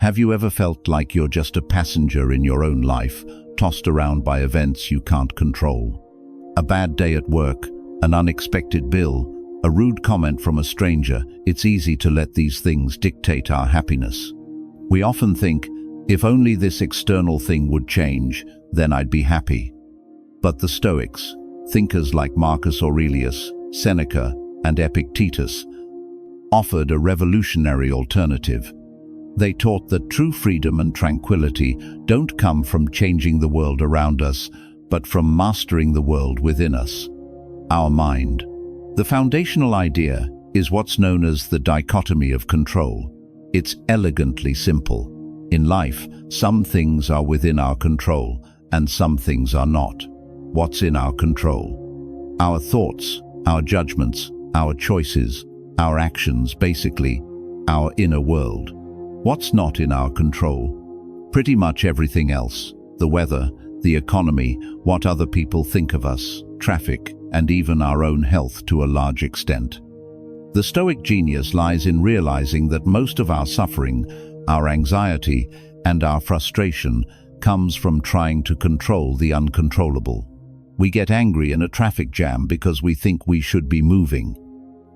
Have you ever felt like you're just a passenger in your own life, tossed around by events you can't control? A bad day at work, an unexpected bill, a rude comment from a stranger. It's easy to let these things dictate our happiness. We often think, if only this external thing would change, then I'd be happy. But the Stoics, thinkers like Marcus Aurelius, Seneca, and Epictetus, offered a revolutionary alternative. They taught that true freedom and tranquility don't come from changing the world around us, but from mastering the world within us, our mind. The foundational idea is what's known as the dichotomy of control. It's elegantly simple. In life, some things are within our control, and some things are not. What's in our control? Our thoughts, our judgments, our choices, our actions, basically, our inner world. What's not in our control? Pretty much everything else. The weather, the economy, what other people think of us, traffic, and even our own health to a large extent. The Stoic genius lies in realizing that most of our suffering, our anxiety, and our frustration comes from trying to control the uncontrollable. We get angry in a traffic jam because we think we should be moving.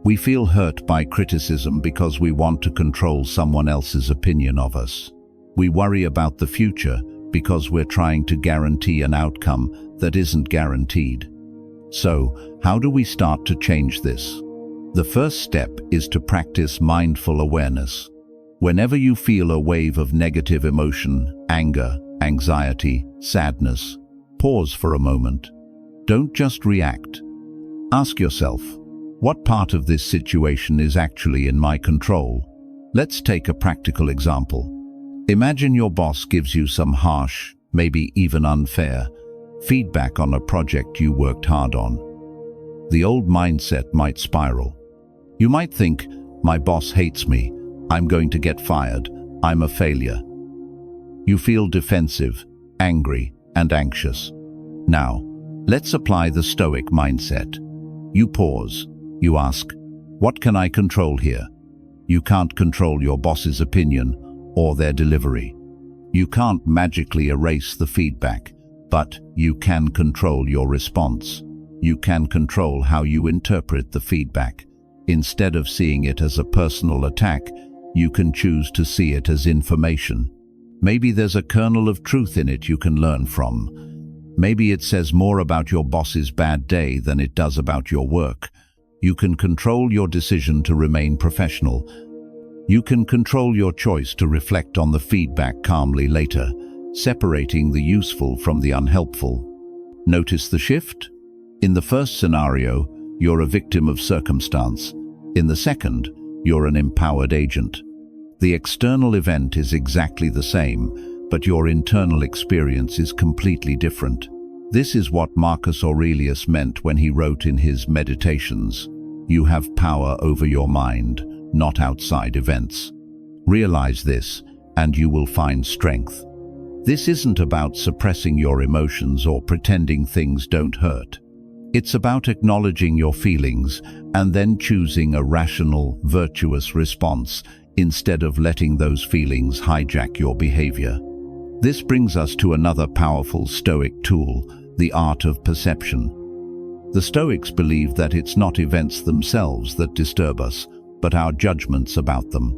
We feel hurt by criticism because we want to control someone else's opinion of us. We worry about the future because we're trying to guarantee an outcome that isn't guaranteed. So, how do we start to change this? The first step is to practice mindful awareness. Whenever you feel a wave of negative emotion, anger, anxiety, sadness, pause for a moment. Don't just react. Ask yourself, what part of this situation is actually in my control? Let's take a practical example. Imagine your boss gives you some harsh, maybe even unfair, feedback on a project you worked hard on. The old mindset might spiral. You might think, my boss hates me, I'm going to get fired, I'm a failure. You feel defensive, angry, and anxious. Now, let's apply the Stoic mindset. You pause. You ask, what can I control here? You can't control your boss's opinion or their delivery. You can't magically erase the feedback, but you can control your response. You can control how you interpret the feedback. Instead of seeing it as a personal attack, you can choose to see it as information. Maybe there's a kernel of truth in it you can learn from. Maybe it says more about your boss's bad day than it does about your work. You can control your decision to remain professional. You can control your choice to reflect on the feedback calmly later, separating the useful from the unhelpful. Notice the shift? In the first scenario, you're a victim of circumstance. In the second, you're an empowered agent. The external event is exactly the same, but your internal experience is completely different. This is what Marcus Aurelius meant when he wrote in his Meditations, "You have power over your mind, not outside events." Realize this, and you will find strength. This isn't about suppressing your emotions or pretending things don't hurt. It's about acknowledging your feelings and then choosing a rational, virtuous response instead of letting those feelings hijack your behavior. This brings us to another powerful Stoic tool, the art of perception. The Stoics believe that it's not events themselves that disturb us, but our judgments about them.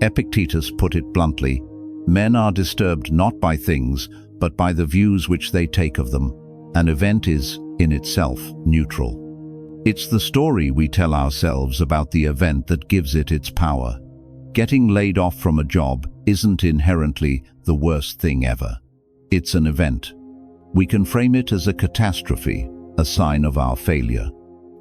Epictetus put it bluntly, men are disturbed not by things, but by the views which they take of them. An event is, in itself, neutral. It's the story we tell ourselves about the event that gives it its power. Getting laid off from a job isn't inherently the worst thing ever. It's an event. We can frame it as a catastrophe, a sign of our failure.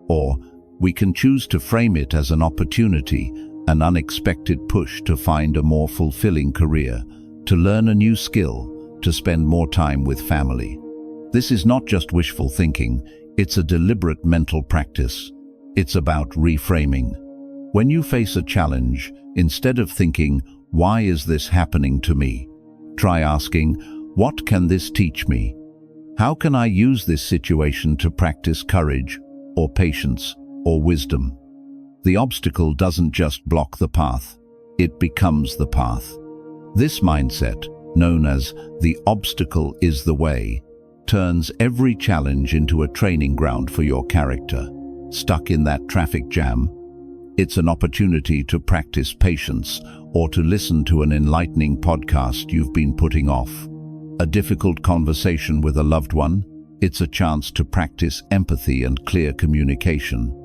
Or we can choose to frame it as an opportunity, an unexpected push to find a more fulfilling career, to learn a new skill, to spend more time with family. This is not just wishful thinking, it's a deliberate mental practice. It's about reframing. When you face a challenge, instead of thinking, why is this happening to me? Try asking, what can this teach me? How can I use this situation to practice courage, or patience, or wisdom? The obstacle doesn't just block the path, it becomes the path. This mindset, known as the obstacle is the way, turns every challenge into a training ground for your character. Stuck in that traffic jam? It's an opportunity to practice patience or to listen to an enlightening podcast you've been putting off. A difficult conversation with a loved one? It's a chance to practice empathy and clear communication.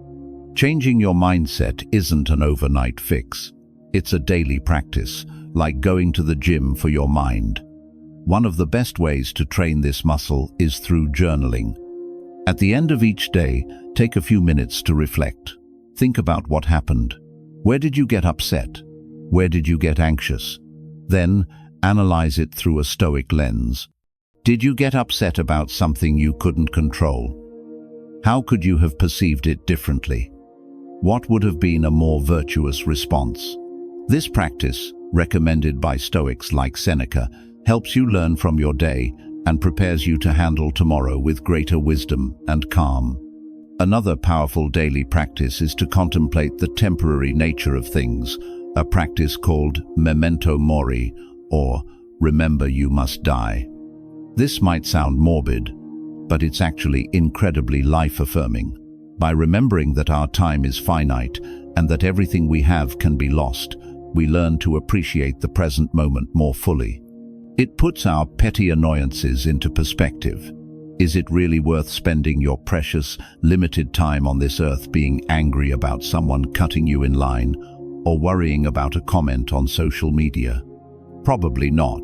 Changing your mindset isn't an overnight fix. It's a daily practice, like going to the gym for your mind. One of the best ways to train this muscle is through journaling. At the end of each day, take a few minutes to reflect. Think about what happened. Where did you get upset? Where did you get anxious? Then, analyze it through a Stoic lens. Did you get upset about something you couldn't control? How could you have perceived it differently? What would have been a more virtuous response? This practice, recommended by Stoics like Seneca, helps you learn from your day and prepares you to handle tomorrow with greater wisdom and calm. Another powerful daily practice is to contemplate the temporary nature of things, a practice called memento mori, or remember you must die. This might sound morbid, but it's actually incredibly life-affirming. By remembering that our time is finite and that everything we have can be lost, we learn to appreciate the present moment more fully. It puts our petty annoyances into perspective. Is it really worth spending your precious, limited time on this earth being angry about someone cutting you in line or worrying about a comment on social media? Probably not.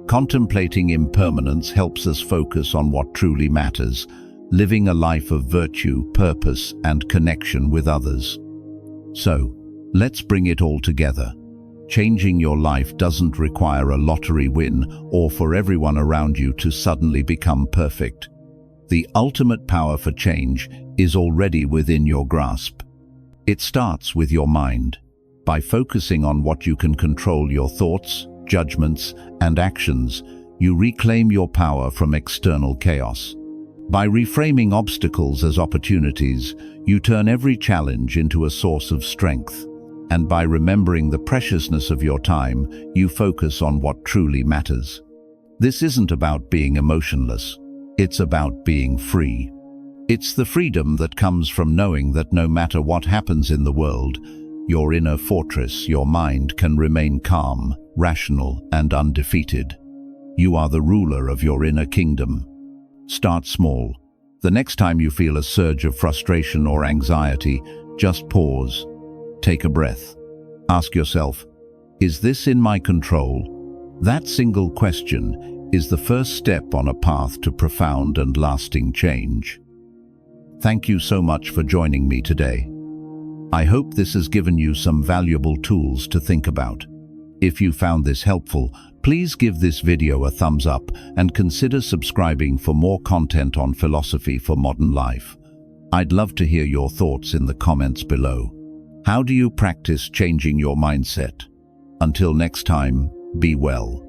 Contemplating impermanence helps us focus on what truly matters, living a life of virtue, purpose, and connection with others. So, let's bring it all together. Changing your life doesn't require a lottery win or for everyone around you to suddenly become perfect. The ultimate power for change is already within your grasp. It starts with your mind. By focusing on what you can control, your thoughts, judgments, and actions, you reclaim your power from external chaos. By reframing obstacles as opportunities, you turn every challenge into a source of strength. And by remembering the preciousness of your time, you focus on what truly matters. This isn't about being emotionless. It's about being free. It's the freedom that comes from knowing that no matter what happens in the world, your inner fortress, your mind, can remain calm, rational, and undefeated. You are the ruler of your inner kingdom. Start small. The next time you feel a surge of frustration or anxiety, just pause. Take a breath. Ask yourself, is this in my control? That single question is the first step on a path to profound and lasting change. Thank you so much for joining me today. I hope this has given you some valuable tools to think about. If you found this helpful, please give this video a thumbs up and consider subscribing for more content on philosophy for modern life. I'd love to hear your thoughts in the comments below. How do you practice changing your mindset? Until next time, be well.